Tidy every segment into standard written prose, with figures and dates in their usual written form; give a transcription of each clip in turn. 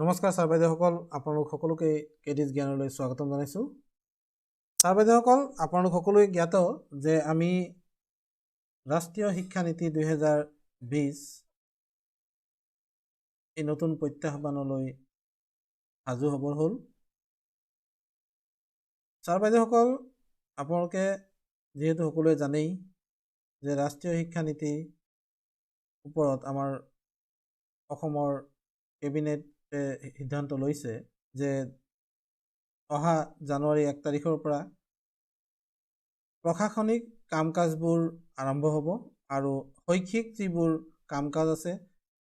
নমস্কাৰ ছাৰ বাইদেউসকল, আপোনালোক সকলোকে কেডিজ জ্ঞানলৈ স্বাগতম জনাইছোঁ। ছাৰ বাইদেউসকল, আপোনালোক সকলোৱে জ্ঞাত যে আমি ৰাষ্ট্ৰীয় শিক্ষা নীতি 2020 এই নতুন প্ৰত্যাহ্বানলৈ সাজু হ'বৰ হ'ল। ছাৰ বাইদেউসকল, আপোনালোকে যিহেতু সকলোৱে জানেই যে ৰাষ্ট্ৰীয় শিক্ষা নীতিৰ ওপৰত আমাৰ অসমৰ কেবিনেট সিদ্ধান্ত লৈছে যে অহা জানুৱাৰী 1 তাৰিখৰ পৰা প্ৰশাসনিক কাম কাজবোৰ আৰম্ভ হ'ব আৰু শৈক্ষিক যিবোৰ কাম কাজ আছে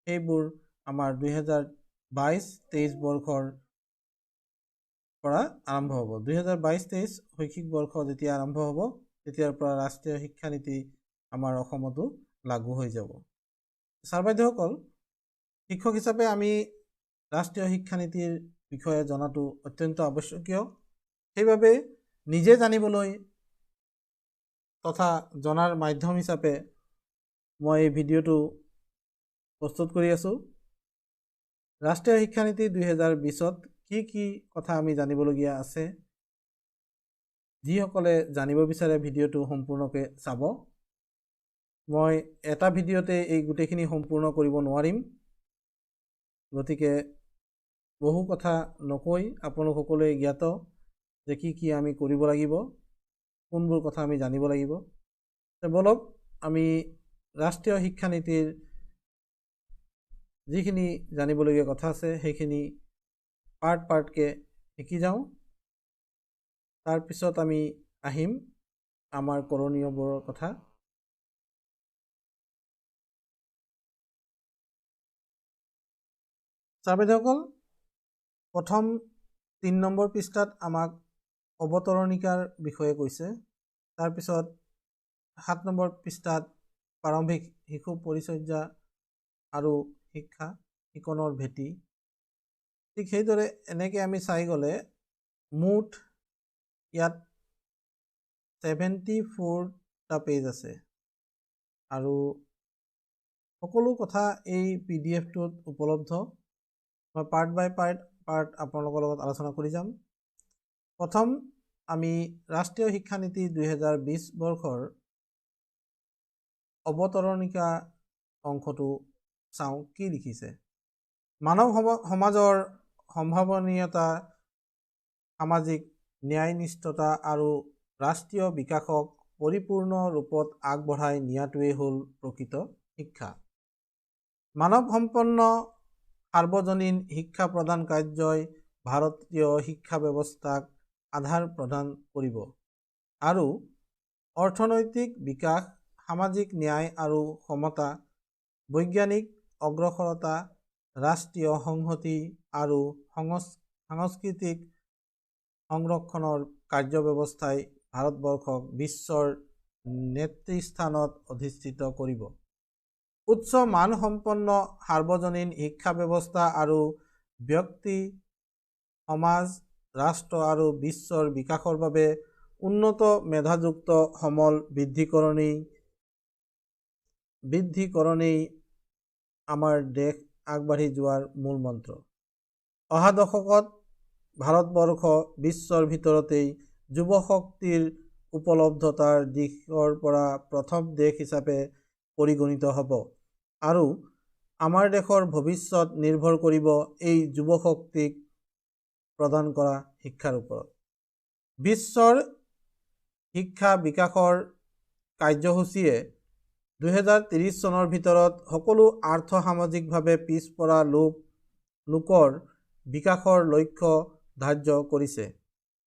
সেইবোৰ আমাৰ 2022-23 বৰ্ষৰ পৰা আৰম্ভ হ'ব। 2022-23 শৈক্ষিক বৰ্ষ যেতিয়া আৰম্ভ হ'ব তেতিয়াৰ পৰা ৰাষ্ট্ৰীয় শিক্ষা নীতি আমাৰ অসমতো লাগু হৈ যাব। ছাৰ বাইদেউসকল, শিক্ষক হিচাপে আমি ৰাষ্ট্ৰীয় শিক্ষা নীতিৰ বিষয়ে জনাটো অত্যন্ত আৱশ্যকীয়। সেইবাবে নিজে জানিবলৈ তথা জনাৰ মাধ্যম হিচাপে মই এই ভিডিঅ'টো প্ৰস্তুত কৰি আছোঁ। ৰাষ্ট্ৰীয় শিক্ষা নীতি 2020ত কি কথা আমি জানিবলগীয়া আছে, যিসকলে জানিব বিচাৰে ভিডিঅ'টো সম্পূৰ্ণকৈ চাব। মই এটা ভিডিঅ'তে এই গোটেইখিনি সম্পূৰ্ণ কৰিব নোৱাৰিম, গতিকে বহু কথা নকৈ আপোনালোক সকলোৱে জ্ঞাত যে কি আমি কৰিব লাগিব, কোনবোৰ কথা আমি জানিব লাগিব। বলক আমি ৰাষ্ট্ৰীয় শিক্ষা নীতিৰ যিখিনি জানিবলগীয়া কথা আছে সেইখিনি পাৰ্টকৈ শিকি যাওঁ। তাৰপিছত আমি আহিম আমাৰ কৰণীয়বোৰৰ কথা। ছাৰ বাইদেউসকল, প্ৰথম 3 নম্বৰ পৃষ্ঠাত আমাক অৱতৰণিকাৰ বিষয়ে কৈছে। তাৰপিছত 7 নম্বৰ পৃষ্ঠাত প্ৰাৰম্ভিক শিশু পৰিচৰ্যা আৰু শিক্ষণৰ ভেটি। ঠিক সেইদৰে এনেকৈ আমি চাই গ'লে মুঠ ইয়াত 74টা পেজ আছে আৰু সকলো কথা এই PDF-টোত উপলব্ধ। মই পাৰ্ট বাই পাৰ্ট আপোনালোকৰ লগত আলোচনা কৰি যাম। প্ৰথম আমি ৰাষ্ট্ৰীয় শিক্ষা নীতি 2020 বৰ্ষৰ অৱতৰণিকা অংশটো চাওঁ কি লিখিছে। মানৱ সমাজৰ সম্ভাৱনীয়তা, সামাজিক ন্যায়নিষ্ঠতা আৰু ৰাষ্ট্ৰীয় বিকাশক পৰিপূৰ্ণ ৰূপত আগবঢ়াই নিয়াটোৱেই হ'ল প্ৰকৃত শিক্ষা। মানৱ সম্পন্ন সাৰ্বজনীন শিক্ষা প্ৰদান কাৰ্যই ভাৰতীয় শিক্ষা ব্যৱস্থাক আধাৰ প্ৰদান কৰিব আৰু অৰ্থনৈতিক বিকাশ, সামাজিক ন্যায় আৰু সমতা, বৈজ্ঞানিক অগ্ৰসৰতা, ৰাষ্ট্ৰীয় সংহতি আৰু সাংস্কৃতিক সংৰক্ষণৰ কাৰ্যব্যৱস্থাই ভাৰতবৰ্ষক বিশ্বৰ নেতৃস্থানত অধিষ্ঠিত কৰিব। উচ্চ মানসম্পন্ন সাৰ্বজনীন শিক্ষা ব্যৱস্থা আৰু ব্যক্তি, সমাজ, ৰাষ্ট্ৰ আৰু বিশ্বৰ বিকাশৰ বাবে উন্নত মেধাযুক্ত সমল বৃদ্ধিকৰণেই আমাৰ দেশ আগবাঢ়ি যোৱাৰ মূল মন্ত্ৰ। অহা দশকত ভাৰতবৰ্ষ বিশ্বৰ ভিতৰতেই যুৱশক্তিৰ উপলব্ধতাৰ দিশৰ পৰা প্ৰথম দেশ হিচাপে পৰিগণিত হ'ব আৰু আমাৰ দেশৰ ভৱিষ্যত নিৰ্ভৰ কৰিব এই যুৱশক্তিক প্ৰদান কৰা শিক্ষাৰ ওপৰত। বিশ্বৰ শিক্ষা বিকাশৰ কাৰ্যসূচীয়ে 2030 চনৰ ভিতৰত সকলো আৰ্থ-সামাজিকভাৱে পিছপৰা লোকৰ বিকাশৰ লক্ষ্য ধাৰ্য কৰিছে।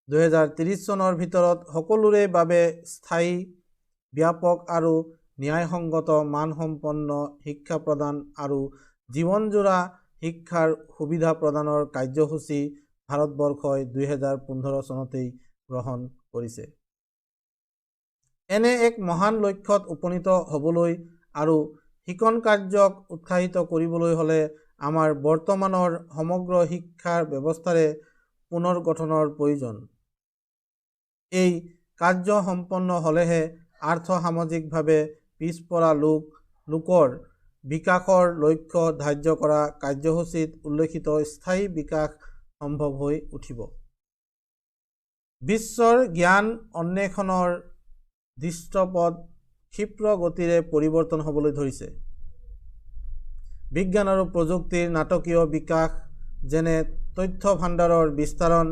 2030 চনৰ ভিতৰত সকলোৰে বাবে স্থায়ী, ব্যাপক আৰু ন্যায়সংগত মানসম্পন্ন শিক্ষা প্ৰদান আৰু জীৱনজোৰা শিক্ষাৰ সুবিধা প্ৰদানৰ কাৰ্যসূচী ভাৰতবৰ্ষই 2015 চনতেই গ্ৰহণ কৰিছে। এনে এক মহান লক্ষ্যত উপনীত হ'বলৈ আৰু শিকন কাৰ্যক উৎসাহিত কৰিবলৈ হ'লে আমাৰ বৰ্তমানৰ সমগ্ৰ শিক্ষা ব্যৱস্থাৰে পুনৰ্গঠনৰ প্ৰয়োজন। এই কাৰ্য সম্পন্ন হ'লেহে আৰ্থ-সামাজিকভাৱে পিছপৰা লোকৰ বিকাশৰ লক্ষ্য ধাৰ্য কৰা কাৰ্যসূচীত উল্লেখিত স্থায়ী বিকাশ সম্ভৱ হৈ উঠিব। বিশ্বৰ জ্ঞান অন্বেষণৰ দৃশ্যপট ক্ষিপ্ৰ গতিৰে পৰিৱৰ্তন হ'বলৈ ধৰিছে। বিজ্ঞান আৰু প্ৰযুক্তিৰ নাটকীয় বিকাশ যেনে তথ্য ভাণ্ডাৰৰ বিস্তাৰণ,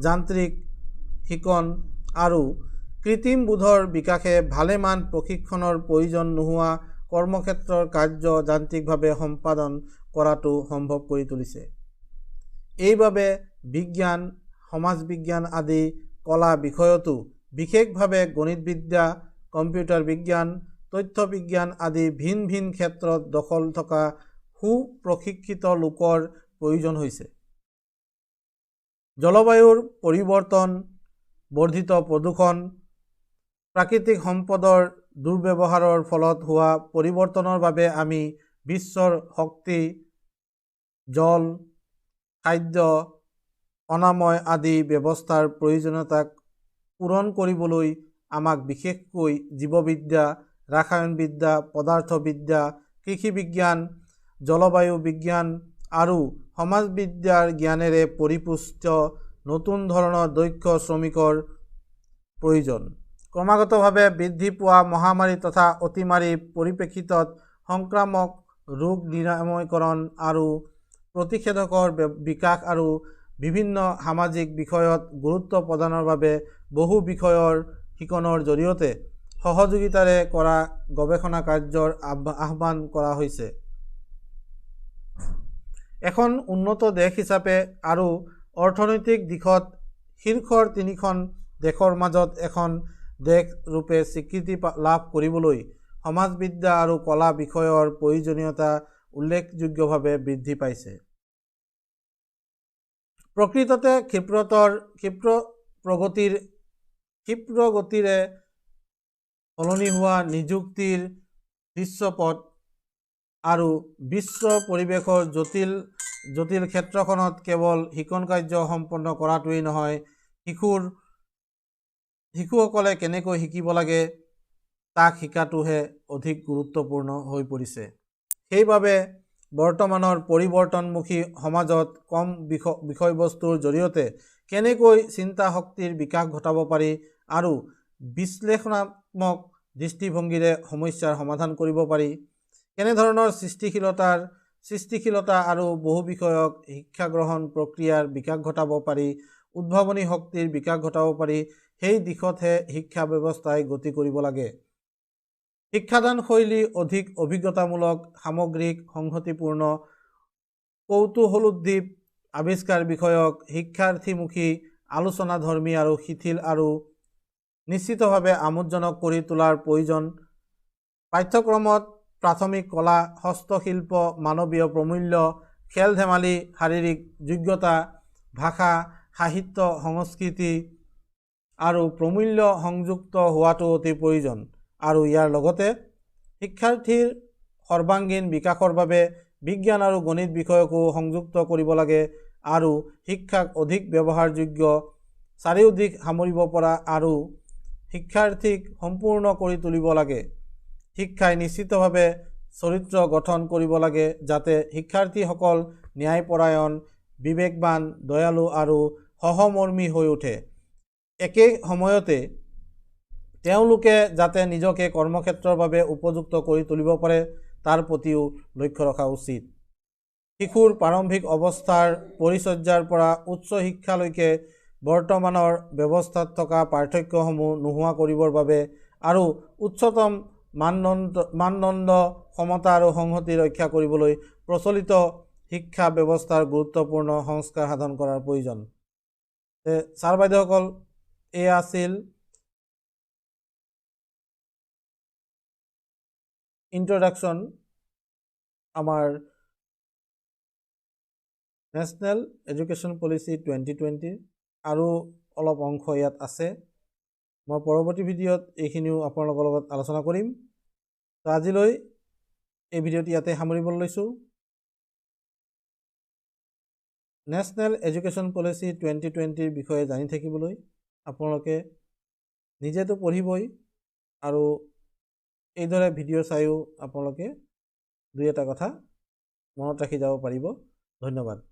যান্ত্ৰিক শিকন আৰু কৃত্ৰিম বোধৰ বিকাশে ভালেমান প্ৰশিক্ষণৰ প্ৰয়োজন নোহোৱা কৰ্মক্ষেত্ৰৰ কাৰ্য যান্ত্ৰিকভাৱে সম্পাদন কৰাটো সম্ভৱ কৰি তুলিছে। এইবাবে বিজ্ঞান, সমাজবিজ্ঞান আদি কলা বিষয়তো বিশেষভাৱে গণিতবিদ্যা, কম্পিউটাৰ বিজ্ঞান, তথ্য বিজ্ঞান আদি ভিন ভিন ক্ষেত্ৰত দখল থকা সুপ্ৰশিক্ষিত লোকৰ প্ৰয়োজন হৈছে। জলবায়ুৰ পৰিৱৰ্তন, বৰ্ধিত প্ৰদূষণ, প্ৰাকৃতিক সম্পদৰ দুৰ্ব্যৱহাৰৰ ফলত হোৱা পৰিৱৰ্তনৰ বাবে আমি বিশ্বৰ শক্তি, জল, খাদ্য, অনাময় আদি ব্যৱস্থাৰ প্ৰয়োজনীয়তাক পূৰণ কৰিবলৈ আমাক বিশেষকৈ জীৱবিদ্যা, ৰসায়নবিদ্যা, পদাৰ্থবিদ্যা, কৃষি বিজ্ঞান, জলবায়ু বিজ্ঞান আৰু সমাজবিদ্যাৰ জ্ঞানেৰে পৰিপুষ্ট নতুন ধৰণৰ দক্ষ শ্ৰমিকৰ প্ৰয়োজন। ক্ৰমাগতভাৱে বৃদ্ধি পোৱা মহামাৰী তথা অতিমাৰীৰ পৰিপ্ৰেক্ষিতত সংক্ৰামক ৰোগ নিৰাময়কৰণ আৰু প্ৰতিষেধকৰ বিকাশ আৰু বিভিন্ন সামাজিক বিষয়ত গুৰুত্ব প্ৰদানৰ বাবে বহু বিষয়ৰ শিকনৰ জৰিয়তে সহযোগিতাৰে কৰা গৱেষণা কাৰ্যৰ আহ্বান কৰা হৈছে। এখন উন্নত দেশ হিচাপে আৰু অৰ্থনৈতিক দিশত শীৰ্ষৰ 3খন দেশৰ মাজত এখন দেশ ৰূপে স্বীকৃতি লাভ কৰিবলৈ সমাজবিদ্যা আৰু কলা বিষয়ৰ প্ৰয়োজনীয়তা উল্লেখযোগ্যভাৱে বৃদ্ধি পাইছে। প্ৰকৃততে ক্ষিপ্ৰ গতিৰে সলনি হোৱা নিযুক্তিৰ দৃশ্যপট আৰু বিশ্ব পৰিৱেশৰ জটিল ক্ষেত্ৰখনত কেৱল শিকন কাৰ্য সম্পন্ন কৰাটোৱেই নহয়, শিশুসকলে কেনেকৈ শিকিব লাগে তাক শিকাটোহে অধিক গুৰুত্বপূৰ্ণ হৈ পৰিছে। সেইবাবে বৰ্তমানৰ পৰিৱৰ্তনমুখী সমাজত কম বিষয়বস্তুৰ জৰিয়তে কেনেকৈ চিন্তা শক্তিৰ বিকাশ ঘটাব পাৰি আৰু বিশ্লেষণাত্মক দৃষ্টিভংগীৰে সমস্যাৰ সমাধান কৰিব পাৰি, কেনেধৰণৰ সৃষ্টিশীলতা আৰু বহু বিষয়ক শিক্ষা গ্ৰহণ প্ৰক্ৰিয়াৰ বিকাশ ঘটাব পাৰি, উদ্ভাৱনী শক্তিৰ বিকাশ ঘটাব পাৰি, সেই দিশতহে শিক্ষা ব্যৱস্থাই গতি কৰিব লাগে। শিক্ষাদান শৈলী অধিক অভিজ্ঞতামূলক, সামগ্ৰিক, সংহতিপূৰ্ণ, কৌতূহলোদ্দীপ, আৱিষ্কাৰ বিষয়ক, শিক্ষাৰ্থীমুখী, আলোচনাধৰ্মী আৰু শিথিল আৰু নিশ্চিতভাৱে আমোদজনক কৰি তোলাৰ প্ৰয়োজন। পাঠ্যক্ৰমত প্ৰাথমিক কলা, হস্তশিল্প, মানৱীয় প্ৰমূল্য, খেল-ধেমালি, শাৰীৰিক যোগ্যতা, ভাষা, সাহিত্য, সংস্কৃতি আৰু প্ৰমূল্য সংযুক্ত হোৱাটো অতি প্ৰয়োজন আৰু ইয়াৰ লগতে শিক্ষাৰ্থীৰ সৰ্বাংগীন বিকাশৰ বাবে বিজ্ঞান আৰু গণিত বিষয়কো সংযুক্ত কৰিব লাগে আৰু শিক্ষাক অধিক ব্যৱহাৰযোগ্য, চাৰিওদিশ সামৰিব পৰা আৰু শিক্ষাৰ্থীক সম্পূৰ্ণ কৰি তুলিব লাগে। শিক্ষাই নিশ্চিতভাৱে চৰিত্ৰ গঠন কৰিব লাগে যাতে শিক্ষাৰ্থীসকল ন্যায়পৰায়ণ, বিবেকবান, দয়ালু আৰু সহমৰ্মী হৈ উঠে। একে সময়তে তেওঁলোকে যাতে নিজকে কৰ্মক্ষেত্ৰৰ বাবে উপযুক্ত কৰি তুলিব পাৰে তাৰ প্ৰতিও লক্ষ্য ৰখা উচিত। শিশুৰ প্ৰাৰম্ভিক অৱস্থাৰ পৰিচৰ্যাৰ পৰা উচ্চ শিক্ষালৈকে বৰ্তমানৰ ব্যৱস্থাত থকা পাৰ্থক্যসমূহ নোহোৱা কৰিবৰ বাবে আৰু উচ্চতম মানদণ্ড, সমতা আৰু সংহতি ৰক্ষা কৰিবলৈ প্ৰচলিত শিক্ষা ব্যৱস্থাৰ গুৰুত্বপূৰ্ণ সংস্কাৰ সাধন কৰাৰ প্ৰয়োজন। ছাৰ বাইদেউসকল, এয়া আছিল ইন্ট্ৰডাকশ্যন আমাৰ নেশ্যনেল এডুকেশ্যন পলিচি 2020 আৰু অলপ অংশ ইয়াত আছে। মই পৰৱৰ্তী ভিডিঅ'ত এইখিনিও আপোনালোকৰ লগত আলোচনা কৰিম। তো আজিলৈ এই ভিডিঅ'টি ইয়াতে সামৰিবলৈ লৈছোঁ। নেশ্যনেল এডুকেশ্যন পলিচি 2020 বিষয়ে জানি থাকিবলৈ আপোনালোকে নিজেতো পঢ়িবই আৰু এইদৰে ভিডিঅ' চাইও আপোনালোকে দুই এটা কথা মনত ৰাখি যাব পাৰিব। ধন্যবাদ।